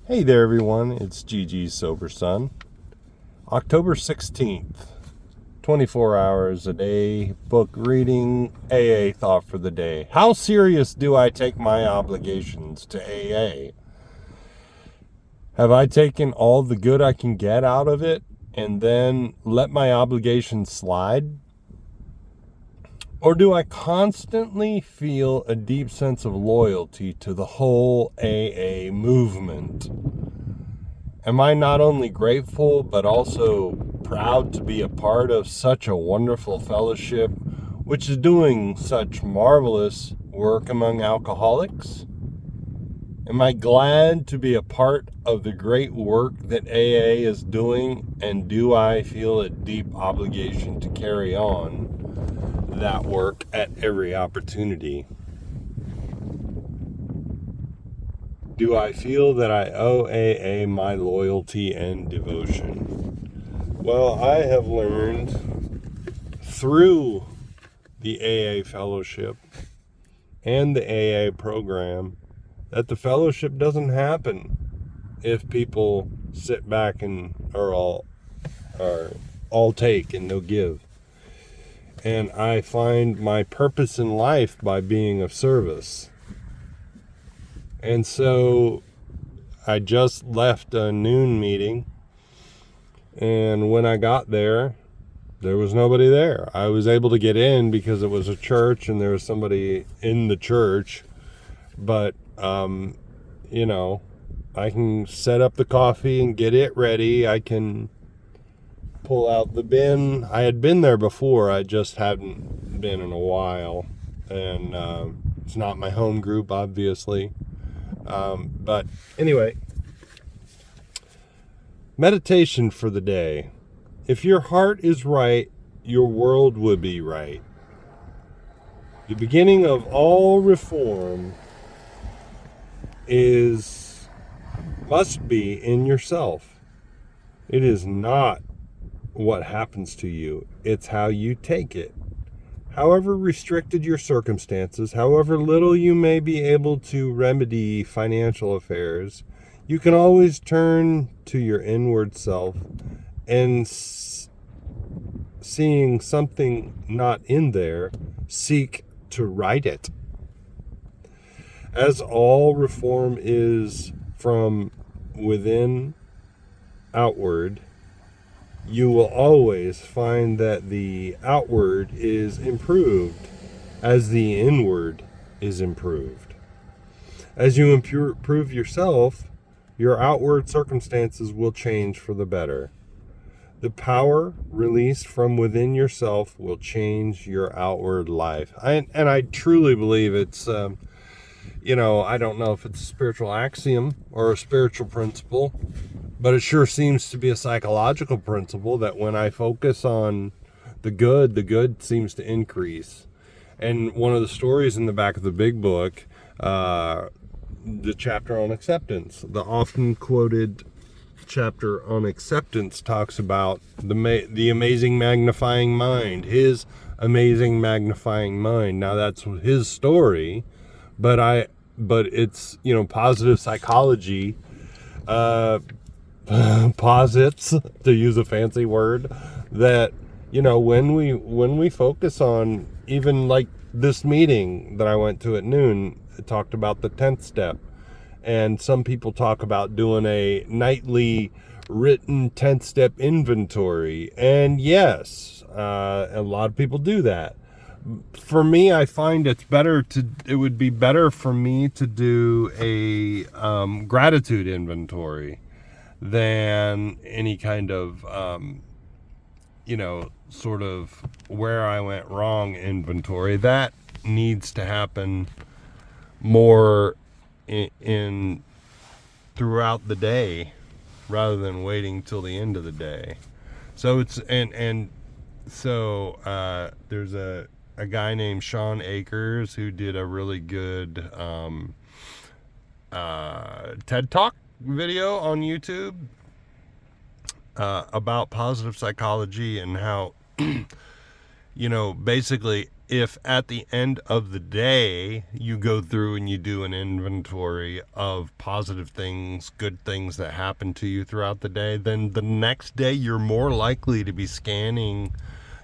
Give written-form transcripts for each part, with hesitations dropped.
Hey there, everyone. It's GG's Sober Son. October 16th, 24 hours a day, book reading, AA thought for the day. How serious do I take my obligations to AA? Have I taken all the good I can get out of it and then let my obligations slide? Or do I constantly feel a deep sense of loyalty to the whole AA movement? Am I not only grateful, but also proud to be a part of such a wonderful fellowship, which is doing such marvelous work among alcoholics? Am I glad to be a part of the great work that AA is doing, and do I feel a deep obligation to carry on that work at every opportunity? Do I feel that I owe AA my loyalty and devotion? Well, I have learned through the AA fellowship and the AA program that the fellowship doesn't happen if people sit back and are all take and no give. And I find my purpose in life by being of service. And so I just left a noon meeting, and when I got there was nobody there. I was able to get in because it was a church and there was somebody in the church, but I can set up the coffee and get it ready. I can pull out the bin. I had been there before, I just hadn't been in a while, and it's not my home group, obviously. But anyway, meditation for the day. If your heart is right, your world will be right. The beginning of all reform must be in yourself. It is not what happens to you, it's how you take it. However restricted your circumstances, however little you may be able to remedy financial affairs, you can always turn to your inward self and seeing something not in there, seek to right it. As all reform is from within outward, you will always find that the outward is improved as the inward is improved. As you improve yourself, your outward circumstances will change for the better. The power released from within yourself will change your outward life. And I truly believe it's, I don't know if it's a spiritual axiom or a spiritual principle, but it sure seems to be a psychological principle that when I focus on the good seems to increase. And one of the stories in the back of the big book, the chapter on acceptance, the often quoted chapter on acceptance, talks about the amazing magnifying mind, his amazing magnifying mind. Now that's his story, but it's, positive psychology posits, to use a fancy word, that when we focus on, even like this meeting that I went to at noon, it talked about the 10th step, and some people talk about doing a nightly written 10th step inventory, and yes, a lot of people do that. For me, I find it would be better for me to do a gratitude inventory than any kind of, sort of where I went wrong inventory. That needs to happen more in throughout the day rather than waiting till the end of the day. So it's, so there's a guy named Sean Akers who did a really good TED Talk video on YouTube about positive psychology and how basically if at the end of the day you go through and you do an inventory of positive things, good things that happen to you throughout the day, then the next day you're more likely to be scanning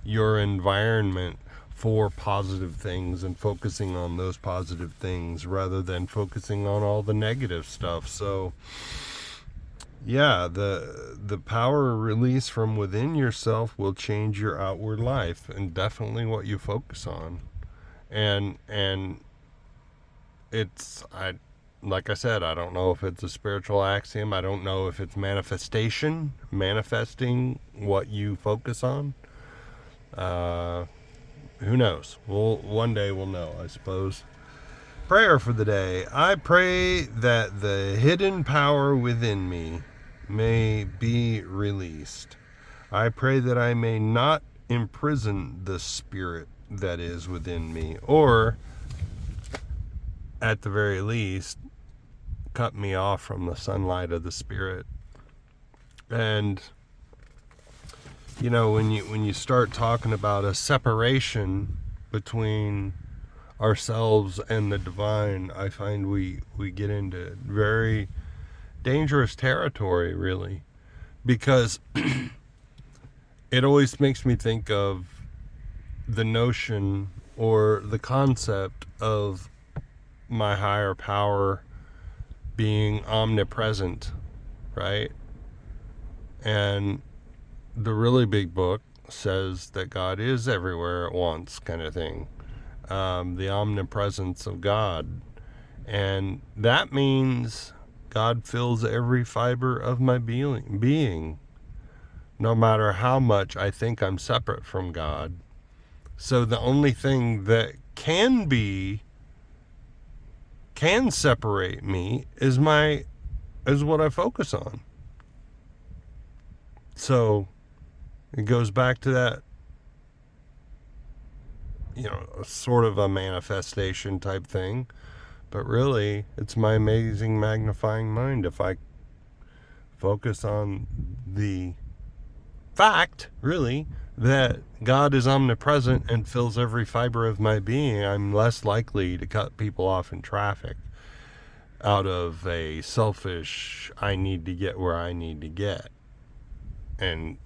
your environment for positive things and focusing on those positive things rather than focusing on all the negative stuff. So yeah, the power release from within yourself will change your outward life, and definitely what you focus on. And it's, I like I said, I don't know if it's a spiritual axiom. I don't know if it's manifesting what you focus on. Who knows? One day we'll know, I suppose. Prayer for the day. I pray that the hidden power within me may be released. I pray that I may not imprison the spirit that is within me, or at the very least, cut me off from the sunlight of the spirit. And you know, when you start talking about a separation between ourselves and the divine, I find we get into very dangerous territory, really, because it always makes me think of the notion or the concept of my higher power being omnipresent, right? And the really big book says that God is everywhere at once, kind of thing. The omnipresence of God. And that means God fills every fiber of my being, no matter how much I think I'm separate from God. So the only thing that can separate me is what I focus on. So it goes back to that, sort of a manifestation type thing. But really, it's my amazing magnifying mind. If I focus on the fact, really, that God is omnipresent and fills every fiber of my being, I'm less likely to cut people off in traffic out of a selfish, I need to get where I need to get. And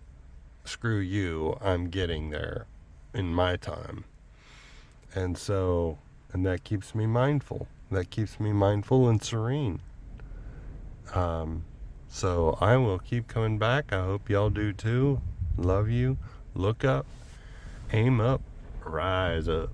screw you, I'm getting there in my time. And that keeps me mindful. That keeps me mindful and serene. So I will keep coming back. I hope y'all do too. Love you. Look up. Aim up. Rise up.